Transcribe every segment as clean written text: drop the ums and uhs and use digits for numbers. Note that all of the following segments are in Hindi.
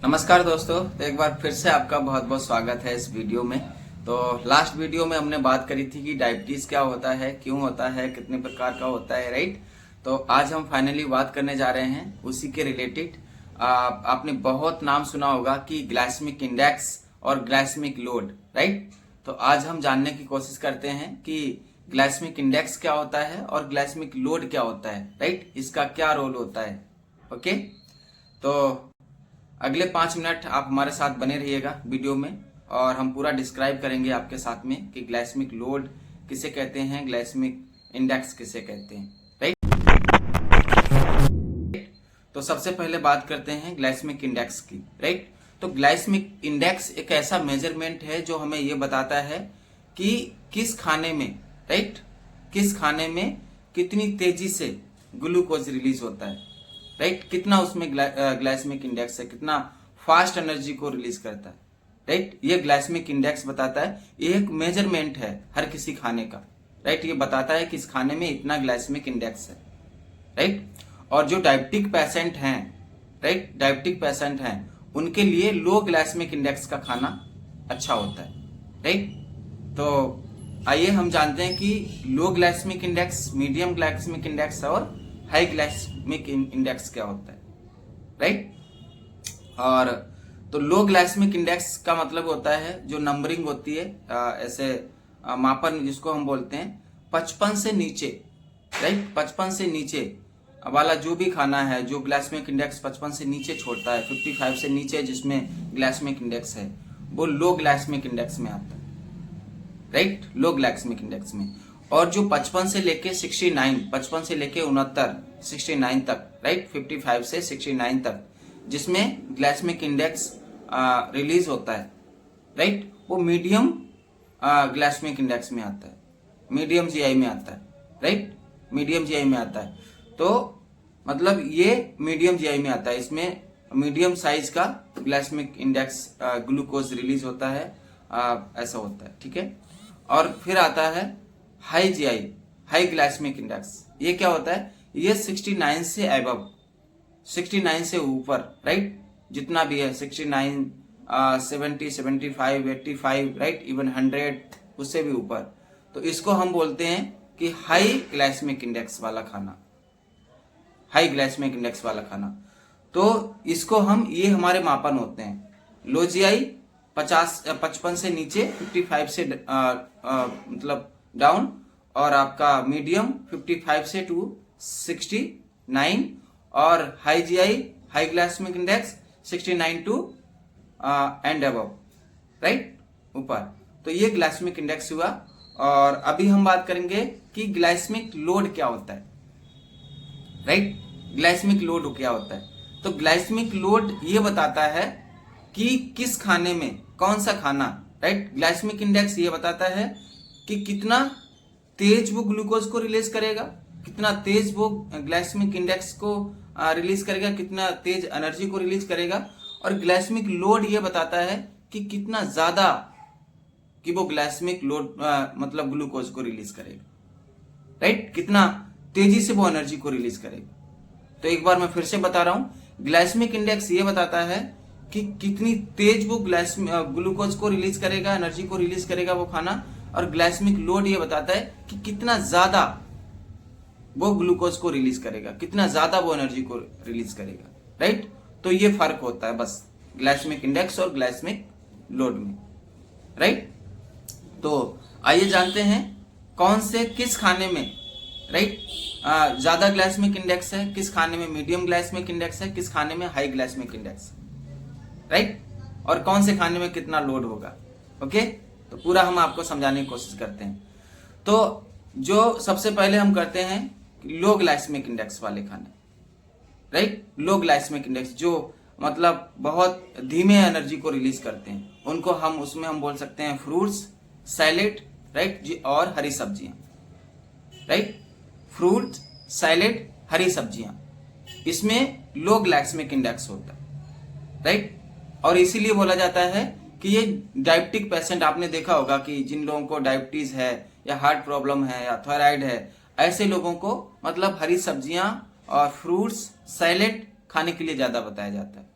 नमस्कार दोस्तों, तो एक बार फिर से आपका बहुत बहुत स्वागत है इस वीडियो में। तो लास्ट वीडियो में हमने बात करी थी कि डायबिटीज क्या होता है, क्यों होता है, कितने प्रकार का होता है, राइट। तो आज हम फाइनली बात करने जा रहे हैं उसी के रिलेटेड। आपने बहुत नाम सुना होगा कि ग्लाइसेमिक इंडेक्स और ग्लाइसेमिक लोड, राइट। तो आज हम जानने की कोशिश करते हैं कि ग्लाइसेमिक इंडेक्स क्या होता है और ग्लाइसेमिक लोड क्या होता है, राइट। इसका क्या रोल होता है। ओके, तो अगले 5 मिनट आप हमारे साथ बने रहिएगा वीडियो में और हम पूरा डिस्क्राइब करेंगे आपके साथ में कि ग्लाइसेमिक लोड किसे कहते हैं, ग्लाइसेमिक इंडेक्स किसे कहते हैं, राइट। तो सबसे पहले बात करते हैं ग्लाइसेमिक इंडेक्स की, राइट। तो ग्लाइसेमिक इंडेक्स एक ऐसा मेजरमेंट है जो हमें यह बताता है कि किस खाने में, राइट, किस खाने में कितनी तेजी से ग्लूकोज रिलीज होता है, राइट। कितना उसमें ग्लाइसेमिक इंडेक्स है, कितना फास्ट एनर्जी को रिलीज करता है, राइट। ये ग्लाइसेमिक इंडेक्स बताता है। ये एक मेजरमेंट है हर किसी खाने का, राइट। ये बताता है कि इस खाने में इतना ग्लाइसेमिक इंडेक्स है, राइट। और जो डायबिटिक पेशेंट हैं, राइट, डायबिटिक पेशेंट हैं, उनके लिए लो ग्लाइसेमिक इंडेक्स का खाना अच्छा होता है, राइट। तो आइए हम जानते हैं कि low glycemic index, medium glycemic index और हाई ग्लाइसेमिक इंडेक्स क्या होता है, राइट। और तो लो ग्लाइसेमिक इंडेक्स का मतलब होता है जो नंबरिंग होती है, ऐसे मापन जिसको हम बोलते हैं 55 से नीचे, राइट। 55 से नीचे वाला जो भी खाना है, जो ग्लाइसेमिक इंडेक्स 55 से नीचे छोड़ता है, 55 से नीचे जिसमें ग्लाइसेमिक इंडेक्स है, वो लो ग्लाइसेमिक इंडेक्स में आता है, राइट, लो ग्लाइसेमिक इंडेक्स में। और जो 55 से लेके 69, 55 से लेके 69, 69 तक, राइट, 55 से 69 तक जिसमें ग्लाइसेमिक इंडेक्स रिलीज होता है, राइट, वो मीडियम ग्लाइसेमिक इंडेक्स में आता है, मीडियम जीआई में आता है, राइट, मीडियम जीआई में आता है। तो मतलब ये मीडियम जीआई में आता है, इसमें मीडियम साइज का ग्लाइसेमिक इंडेक्स ग्लूकोज रिलीज होता है, ऐसा होता है, ठीक है। और फिर आता है high GI, high glycemic index. ये क्या होता है, ये 69 से अबव, 69 से ऊपर, राइट, जितना भी है 69, 70, 75, 85, राइट, इवन 100, उससे भी ऊपर। तो इसको हम बोलते हैं कि हाई ग्लाइसेमिक इंडेक्स वाला खाना, हाई ग्लाइसेमिक इंडेक्स वाला खाना। तो इसको हम, ये हमारे मापन होते हैं। लो जीआई 55 से नीचे, 55 से मतलब डाउन, और आपका मीडियम 55 से टू 69, और high GI, high glycemic index 69 to and above, right, ऊपर। तो ये ग्लाइसेमिक इंडेक्स हुआ। और अभी हम बात करेंगे कि ग्लाइसेमिक लोड क्या होता है, राइट। ग्लाइसेमिक लोड क्या होता है। तो ग्लाइसेमिक लोड ये बताता है कि किस खाने में कौन सा खाना, राइट। ग्लाइसेमिक इंडेक्स ये बताता है कि कितना तेज वो ग्लूकोज को रिलीज करेगा, कितना तेज वो ग्लाइसेमिक इंडेक्स को रिलीज करेगा, कितना तेज एनर्जी को रिलीज करेगा। और ग्लाइसेमिक लोड ये बताता है कि कितना ज्यादा कि वो ग्लाइसेमिक लोड मतलब ग्लूकोज को रिलीज करेगा, राइट, कितना तेजी से वो एनर्जी को रिलीज करेगा। तो एक बार मैं फिर से बता रहा हूं, ग्लाइसेमिक इंडेक्स ये बताता है कि कितनी तेज वो ग्लूकोज को रिलीज करेगा, एनर्जी को रिलीज करेगा वो खाना। और ग्लाइसेमिक लोड ये बताता है कि कितना ज्यादा वो ग्लूकोज को रिलीज करेगा, कितना ज्यादा वो एनर्जी को रिलीज करेगा, राइट। तो ये फर्क होता है बस ग्लाइसेमिक इंडेक्स और ग्लाइसेमिक लोड में, राइट। तो आइए जानते हैं कौन से किस खाने में, राइट, ज्यादा ग्लाइसेमिक इंडेक्स है, किस खाने में मीडियम ग्लाइसेमिक इंडेक्स है, किस खाने में हाई ग्लाइसेमिक इंडेक्स, राइट, और कौन से खाने में कितना लोड होगा। ओके, तो पूरा हम आपको समझाने की कोशिश करते हैं। तो जो सबसे पहले हम करते हैं लो ग्लाइसेमिक इंडेक्स वाले खाने, राइट। लो ग्लाइसेमिक इंडेक्स जो मतलब बहुत धीमे एनर्जी को रिलीज करते हैं, उनको हम, उसमें हम बोल सकते हैं फ्रूट्स, सैलेड, राइट जी, और हरी सब्जियां, राइट, फ्रूट, सैलेड, हरी सब्जियां, इसमें लो ग्लाइसेमिक इंडेक्स होता है, राइट। और इसीलिए बोला जाता है कि ये डायबिटिक पेशेंट, आपने देखा होगा कि जिन लोगों को डायबिटीज है या हार्ट प्रॉब्लम है या थायराइड है, ऐसे लोगों को मतलब हरी सब्जियां और फ्रूट्स, सैलेड खाने के लिए ज्यादा बताया जाता है,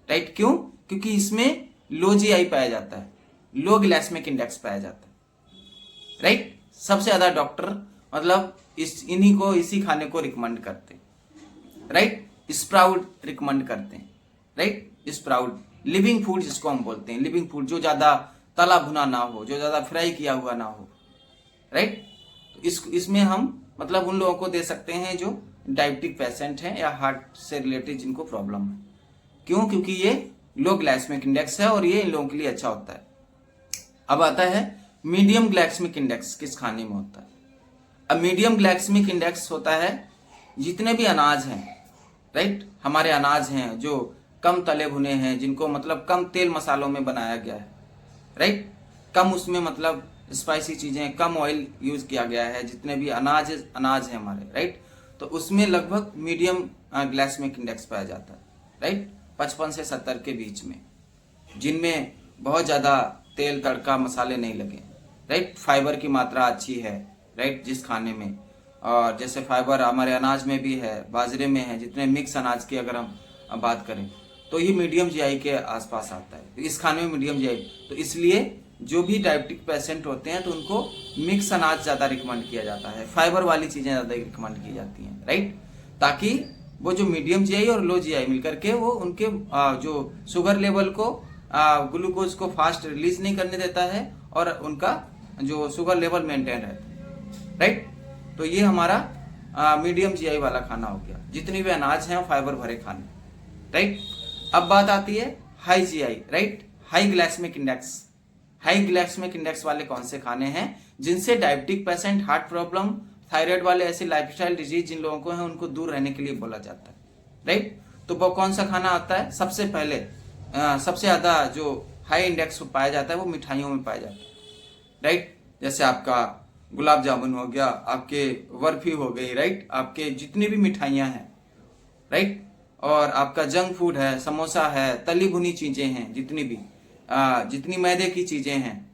राइट। क्यों? क्योंकि इसमें लो जीआई पाया जाता है, लो ग्लाइसेमिक इंडेक्स पाया जाता है, राइट। सबसे ज्यादा डॉक्टर मतलब इसी खाने को रिकमेंड करते हैं, राइट। स्प्राउट रिकमेंड करते हैं, राइट। स्प्राउट लिविंग फूड जिसको हम बोलते हैं, लिविंग फूड जो ज्यादा तला भुना ना हो, जो ज्यादा फ्राई किया हुआ ना हो, राइट। तो इसमें हम मतलब उन लोगों को दे सकते हैं जो डायबिटिक पेशेंट हैं या हार्ट से रिलेटेड जिनको प्रॉब्लम है। क्यों? क्योंकि ये लो ग्लाइसेमिक इंडेक्स है और ये इन लोगों के लिए अच्छा होता है। अब आता है मीडियम ग्लाइसेमिक इंडेक्स किस खाने में होता है। अब मीडियम ग्लाइसेमिक इंडेक्स होता है जितने भी अनाज हैं, राइट, हमारे अनाज हैं जो कम तले भुने हैं, जिनको मतलब कम तेल मसालों में बनाया गया है, राइट, कम उसमें मतलब स्पाइसी चीजें, कम ऑयल यूज किया गया है, जितने भी अनाज है हमारे, राइट, तो उसमें लगभग मीडियम ग्लाइसेमिक इंडेक्स पाया जाता है, राइट, 55 से 70 के बीच में, जिनमें बहुत ज्यादा तेल तड़का मसाले नहीं लगे, राइट। फाइबर की मात्रा अच्छी है, राइट, जिस खाने में, और जैसे फाइबर हमारे अनाज में भी है, बाजरे में है, जितने मिक्स अनाज की अगर हम बात करें तो ये मीडियम जीआई के आसपास आता है। तो इस खाने में मीडियम जीआई, तो इसलिए जो भी डायबिटिक पेशेंट होते हैं तो उनको मिक्स अनाज ज्यादा रिकमेंड किया जाता है, फाइबर वाली चीजें ज्यादा रिकमेंड की जाती हैं, राइट, ताकि वो जो मीडियम जीआई और लो जीआई मिलकर के वो उनके जो शुगर लेवल को, ग्लूकोज को फास्ट रिलीज नहीं करने देता है और उनका जो शुगर लेवल मेंटेन रहता है, राइट। तो ये हमारा मीडियम जीआई वाला खाना हो गया, जितनी भी अनाज हैं फाइबर भरे खाने, राइट। अब बात आती है high GI, right, high glycemic index. High glycemic index वाले कौन से खाने हैं? जिनसे diabetic patient, heart problem, thyroid वाले ऐसे लाइफस्टाइल डिजीज जिन लोगों को है उनको दूर रहने के लिए बोला जाता है, राइट। तो वो कौन सा खाना आता है? सबसे पहले सबसे ज्यादा जो हाई इंडेक्स पाया जाता है वो मिठाइयों में पाया जाता है, राइट। जैसे आपका गुलाब जामुन हो गया, आपके बर्फी हो गई, राइट, आपके जितनी भी मिठाइयां हैं, राइट, और आपका जंक फूड है, समोसा है, तली भुनी चीजें हैं, जितनी मैदे की चीजें हैं,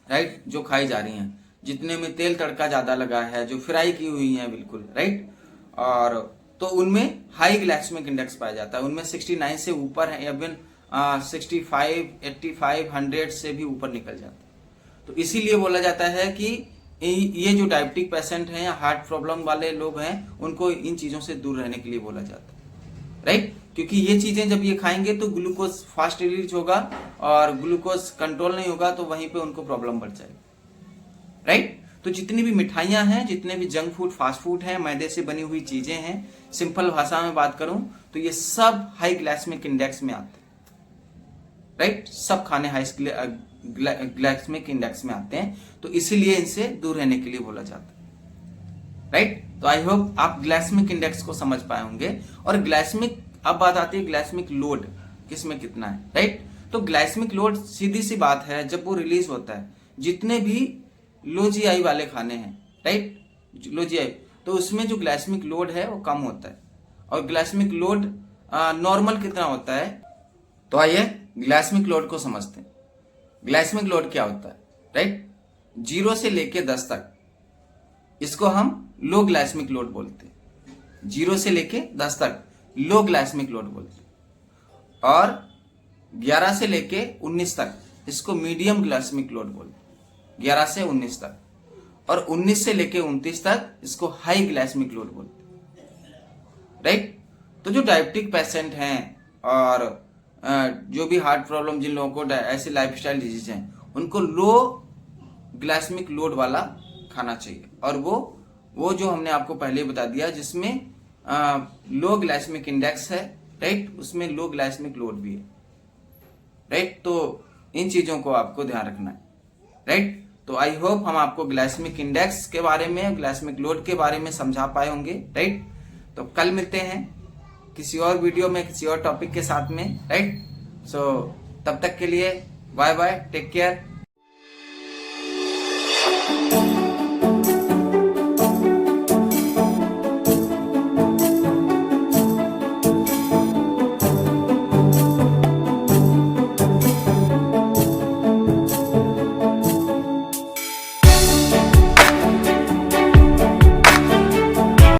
राइट, जो खाई जा रही हैं, जितने में तेल तड़का ज्यादा लगा है, जो फ्राई की हुई है बिल्कुल, राइट, और तो उनमें हाई ग्लाइसेमिक इंडेक्स पाया जाता है। उनमें 69 से ऊपर है, इवन 65, 85, 100 से भी ऊपर निकल जाता है। तो इसीलिए बोला जाता है कि ये जो डायबिटिक पेशेंट हैं या हार्ट प्रॉब्लम वाले लोग हैं उनको इन चीजों से दूर रहने के लिए बोला जाता है, राइट, क्योंकि ये चीजें जब ये खाएंगे तो ग्लूकोज फास्ट रिलीज होगा और ग्लूकोज कंट्रोल नहीं होगा, तो वहीं पे उनको प्रॉब्लम बढ़ जाएगी, राइट। तो जितनी भी मिठाइयां हैं, जितने भी जंक फूड, फास्ट फूड हैं, मैदे से बनी हुई चीजें हैं, सिंपल भाषा में बात करूं तो ये सब हाई ग्लाइसेमिक इंडेक्स में आते हैं, राइट, सब खाने हाई ग्लाइसेमिक इंडेक्स में आते हैं, तो इसीलिए इनसे दूर रहने के लिए बोला जाता है, राइट। तो आई होप आप ग्लाइसेमिक इंडेक्स को समझ पाए होंगे। और ग्लाइसेमिक, अब बात आती है ग्लाइसेमिक लोड किसमें कितना है, राइट। तो ग्लाइसेमिक लोड सीधी सी बात है, जब वो रिलीज होता है, जितने भी लो जीआई वाले खाने हैं, राइट, लो जीआई, तो उसमें जो ग्लाइसेमिक लोड है वो कम होता है। और ग्लाइसेमिक लोड नॉर्मल कितना होता है? तो आइए ग्लाइसेमिक लोड को समझते हैं। ग्लाइसेमिक लोड क्या होता है, राइट, 0 से लेके 10 तक, इसको हम लो ग्लाइसेमिक लोड बोलते हैं। 0 से लेके 10 तक लो ग्लाइसेमिक लोड बोलते हैं। और 11 से लेके 19 तक इसको मीडियम ग्लाइसेमिक लोड बोलते हैं, 11 से 19 तक। और 19 से लेके 29 तक इसको हाई ग्लाइसेमिक लोड बोलते हैं, राइट। तो जो डायबिटिक पेशेंट हैं और जो भी हार्ट प्रॉब्लम जिन लोगों को ऐसे लाइफस्टाइल डिजीज हैं, उनको लो ग्लाइसेमिक लोड वाला खाना चाहिए। और वो जो हमने आपको पहले बता दिया, जिसमें लो ग्लाइसेमिक इंडेक्स है, राइट, उसमें लो ग्लाइसेमिक लोड भी है, राइट। तो इन चीजों को आपको ध्यान रखना है, राइट। तो आई होप हम आपको ग्लाइसेमिक इंडेक्स के बारे में, ग्लाइसेमिक लोड के बारे में समझा पाए होंगे, राइट। तो कल मिलते हैं किसी और वीडियो में, किसी और टॉपिक के साथ में, राइट। सो तब तक के लिए बाय बाय, टेक केयर।